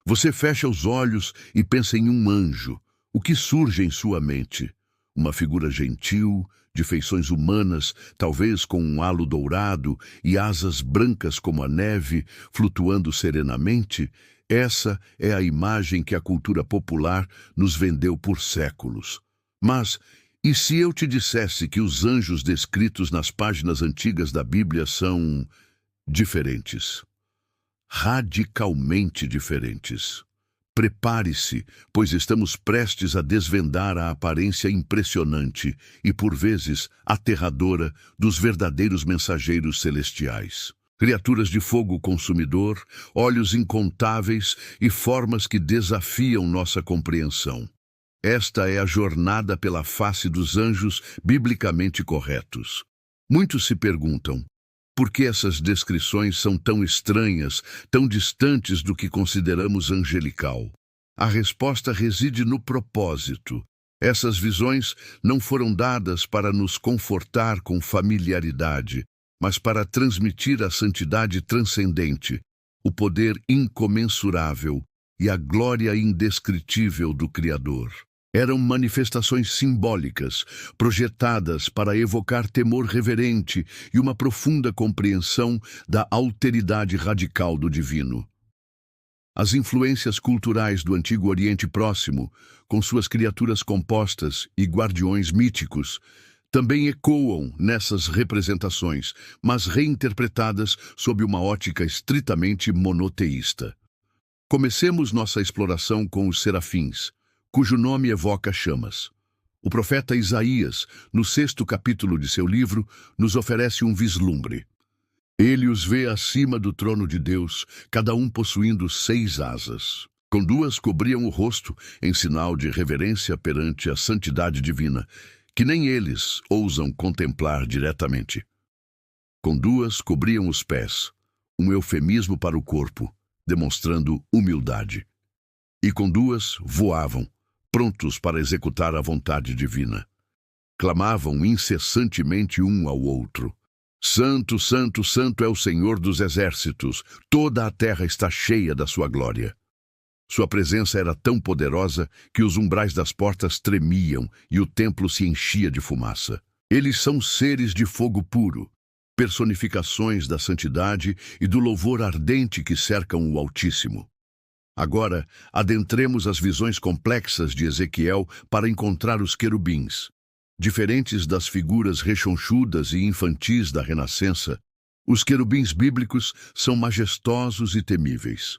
Você fecha os olhos e pensa em um anjo. O que surge em sua mente? Uma figura gentil, de feições humanas, talvez com um halo dourado e asas brancas como a neve, flutuando serenamente? Essa é a imagem que a cultura popular nos vendeu por séculos. Mas, e se eu te dissesse que os anjos descritos nas páginas antigas da Bíblia são diferentes? Radicalmente diferentes. Prepare-se, pois estamos prestes a desvendar a aparência impressionante e, por vezes, aterradora dos verdadeiros mensageiros celestiais. Criaturas de fogo consumidor, olhos incontáveis e formas que desafiam nossa compreensão. Esta é a jornada pela face dos anjos biblicamente corretos. Muitos se perguntam: por que essas descrições são tão estranhas, tão distantes do que consideramos angelical? A resposta reside no propósito. Essas visões não foram dadas para nos confortar com familiaridade, mas para transmitir a santidade transcendente, o poder incomensurável e a glória indescritível do Criador. Eram manifestações simbólicas, projetadas para evocar temor reverente e uma profunda compreensão da alteridade radical do divino. As influências culturais do Antigo Oriente Próximo, com suas criaturas compostas e guardiões míticos, também ecoam nessas representações, mas reinterpretadas sob uma ótica estritamente monoteísta. Comecemos nossa exploração com os serafins, cujo nome evoca chamas. O profeta Isaías, no 6º capítulo de seu livro, nos oferece um vislumbre. Ele os vê acima do trono de Deus, cada um possuindo 6 asas. Com 2 cobriam o rosto, em sinal de reverência perante a santidade divina, que nem eles ousam contemplar diretamente. Com 2 cobriam os pés, um eufemismo para o corpo, demonstrando humildade. E com 2 voavam, prontos para executar a vontade divina. Clamavam incessantemente um ao outro: Santo, Santo, Santo é o Senhor dos exércitos, toda a terra está cheia da sua glória. Sua presença era tão poderosa que os umbrais das portas tremiam e o templo se enchia de fumaça. Eles são seres de fogo puro, personificações da santidade e do louvor ardente que cercam o Altíssimo. Agora, adentremos as visões complexas de Ezequiel para encontrar os querubins. Diferentes das figuras rechonchudas e infantis da Renascença, os querubins bíblicos são majestosos e temíveis.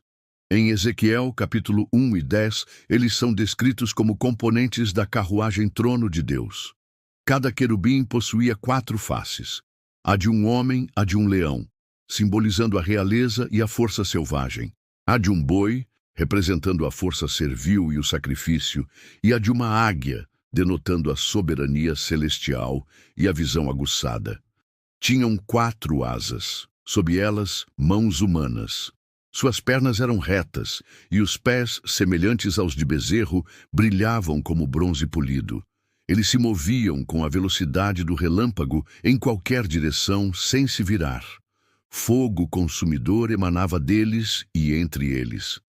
Em Ezequiel, capítulo 1 e 10, eles são descritos como componentes da carruagem trono de Deus. Cada querubim possuía 4 faces, a de um homem, a de um leão, simbolizando a realeza e a força selvagem, a de um boi, representando a força servil e o sacrifício, e a de uma águia, denotando a soberania celestial e a visão aguçada. Tinham 4 asas, sob elas mãos humanas. Suas pernas eram retas, e os pés, semelhantes aos de bezerro, brilhavam como bronze polido. Eles se moviam com a velocidade do relâmpago em qualquer direção, sem se virar. Fogo consumidor emanava deles e entre eles.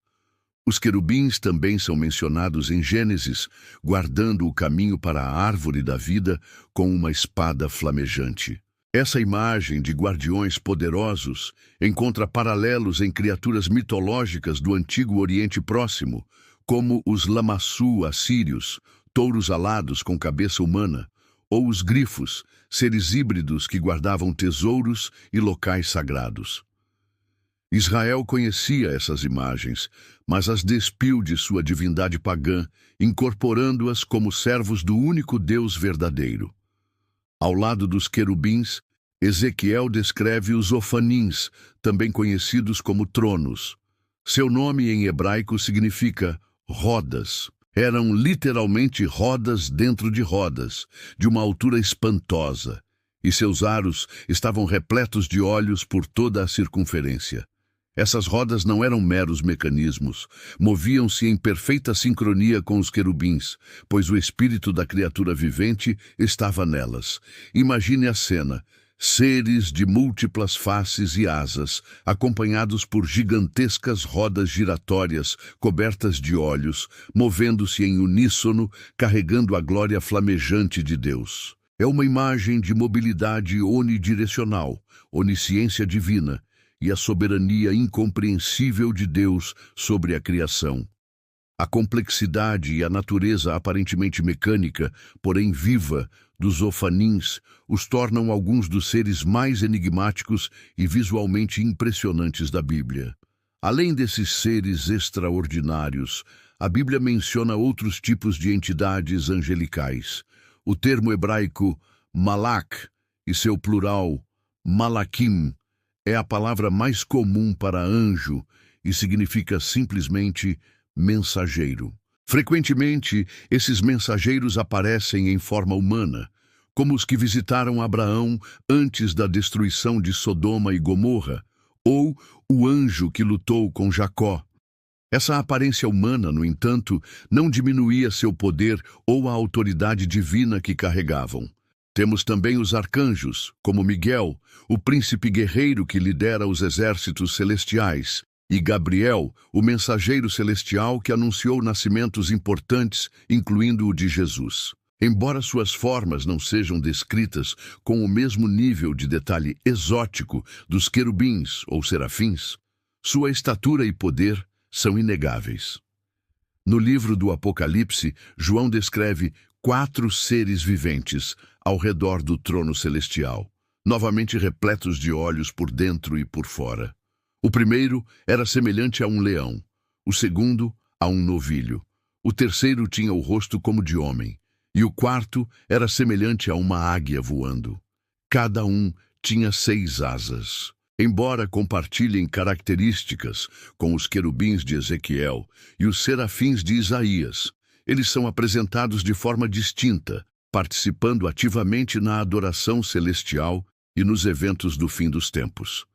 Os querubins também são mencionados em Gênesis, guardando o caminho para a árvore da vida com uma espada flamejante. Essa imagem de guardiões poderosos encontra paralelos em criaturas mitológicas do Antigo Oriente Próximo, como os lamassu assírios, touros alados com cabeça humana, ou os grifos, seres híbridos que guardavam tesouros e locais sagrados. Israel conhecia essas imagens, mas as despiu de sua divindade pagã, incorporando-as como servos do único Deus verdadeiro. Ao lado dos querubins, Ezequiel descreve os ofanins, também conhecidos como tronos. Seu nome em hebraico significa rodas. Eram literalmente rodas dentro de rodas, de uma altura espantosa, e seus aros estavam repletos de olhos por toda a circunferência. Essas rodas não eram meros mecanismos, moviam-se em perfeita sincronia com os querubins, pois o espírito da criatura vivente estava nelas. Imagine a cena: Seres de múltiplas faces e asas, acompanhados por gigantescas rodas giratórias cobertas de olhos, movendo-se em uníssono, carregando a glória flamejante de Deus. É uma imagem de mobilidade onidirecional, onisciência divina e a soberania incompreensível de Deus sobre a criação. A complexidade e a natureza aparentemente mecânica, porém viva, dos ofanins os tornam alguns dos seres mais enigmáticos e visualmente impressionantes da Bíblia. Além desses seres extraordinários, a Bíblia menciona outros tipos de entidades angelicais. O termo hebraico malak e seu plural malakim é a palavra mais comum para anjo e significa simplesmente mensageiro. Frequentemente, esses mensageiros aparecem em forma humana, como os que visitaram Abraão antes da destruição de Sodoma e Gomorra, ou o anjo que lutou com Jacó. Essa aparência humana, no entanto, não diminuía seu poder ou a autoridade divina que carregavam. Temos também os arcanjos, como Miguel, o príncipe guerreiro que lidera os exércitos celestiais, e Gabriel, o mensageiro celestial que anunciou nascimentos importantes, incluindo o de Jesus. Embora suas formas não sejam descritas com o mesmo nível de detalhe exótico dos querubins ou serafins, sua estatura e poder são inegáveis. No livro do Apocalipse, João descreve 4 seres viventes ao redor do trono celestial, novamente repletos de olhos por dentro e por fora. O primeiro era semelhante a um leão, o segundo a um novilho, o terceiro tinha o rosto como de homem, e o quarto era semelhante a uma águia voando. Cada um tinha 6 asas. Embora compartilhem características com os querubins de Ezequiel e os serafins de Isaías, eles são apresentados de forma distinta, participando ativamente na adoração celestial e nos eventos do fim dos tempos.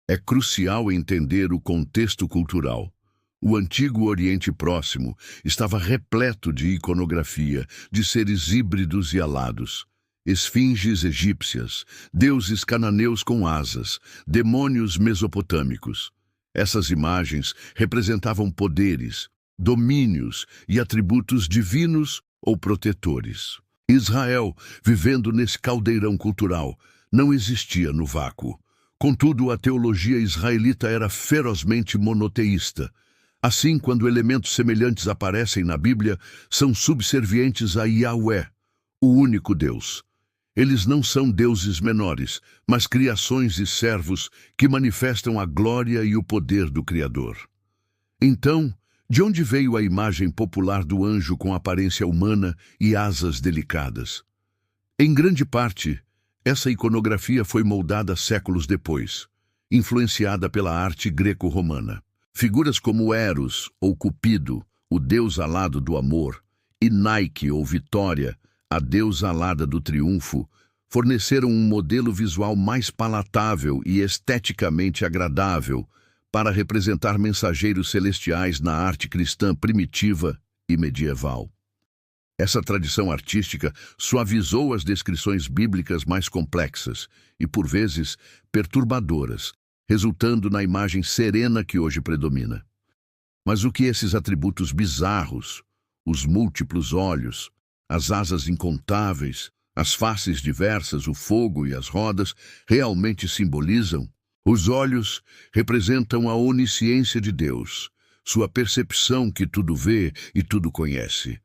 É crucial entender o contexto cultural. O antigo Oriente Próximo estava repleto de iconografia, de seres híbridos e alados. Esfinges egípcias, deuses cananeus com asas, demônios mesopotâmicos. Essas imagens representavam poderes, domínios e atributos divinos ou protetores. Israel, vivendo nesse caldeirão cultural, não existia no vácuo. Contudo, a teologia israelita era ferozmente monoteísta. Assim, quando elementos semelhantes aparecem na Bíblia, são subservientes a Yahweh, o único Deus. Eles não são deuses menores, mas criações e servos que manifestam a glória e o poder do Criador. Então, de onde veio a imagem popular do anjo com aparência humana e asas delicadas? Em grande parte, essa iconografia foi moldada séculos depois, influenciada pela arte greco-romana. Figuras como Eros ou Cupido, o deus alado do amor, e Nike ou Vitória, a deusa alada do triunfo, forneceram um modelo visual mais palatável e esteticamente agradável para representar mensageiros celestiais na arte cristã primitiva e medieval. Essa tradição artística suavizou as descrições bíblicas mais complexas e, por vezes, perturbadoras, resultando na imagem serena que hoje predomina. Mas o que esses atributos bizarros, os múltiplos olhos, as asas incontáveis, as faces diversas, o fogo e as rodas, realmente simbolizam? Os olhos representam a onisciência de Deus, sua percepção que tudo vê e tudo conhece.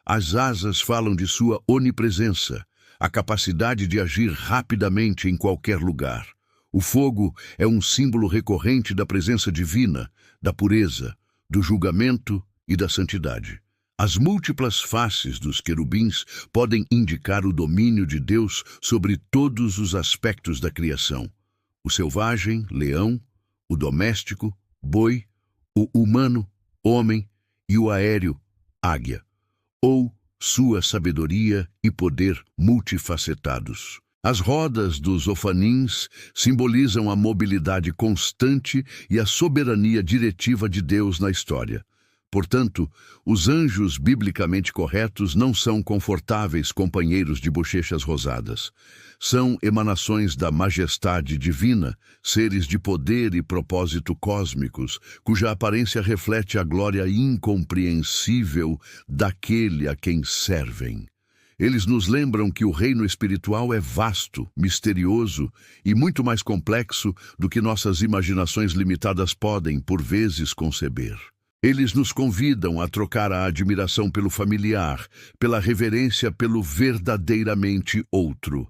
As asas falam de sua onipresença, a capacidade de agir rapidamente em qualquer lugar. O fogo é um símbolo recorrente da presença divina, da pureza, do julgamento e da santidade. As múltiplas faces dos querubins podem indicar o domínio de Deus sobre todos os aspectos da criação. O selvagem, leão, o doméstico, boi, o humano, homem, e o aéreo, águia, ou sua sabedoria e poder multifacetados. As rodas dos ofanins simbolizam a mobilidade constante e a soberania diretiva de Deus na história. Portanto, os anjos biblicamente corretos não são confortáveis companheiros de bochechas rosadas. São emanações da majestade divina, seres de poder e propósito cósmicos, cuja aparência reflete a glória incompreensível daquele a quem servem. Eles nos lembram que o reino espiritual é vasto, misterioso e muito mais complexo do que nossas imaginações limitadas podem, por vezes, conceber. Eles nos convidam a trocar a admiração pelo familiar, pela reverência pelo verdadeiramente outro.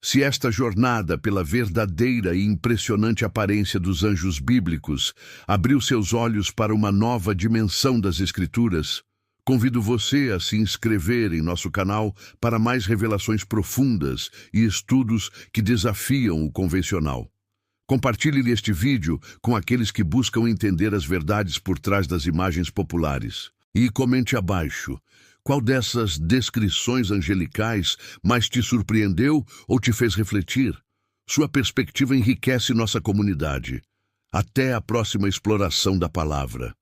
Se esta jornada pela verdadeira e impressionante aparência dos anjos bíblicos abriu seus olhos para uma nova dimensão das Escrituras, convido você a se inscrever em nosso canal para mais revelações profundas e estudos que desafiam o convencional. Compartilhe este vídeo com aqueles que buscam entender as verdades por trás das imagens populares. E comente abaixo, qual dessas descrições angelicais mais te surpreendeu ou te fez refletir? Sua perspectiva enriquece nossa comunidade. Até a próxima exploração da palavra.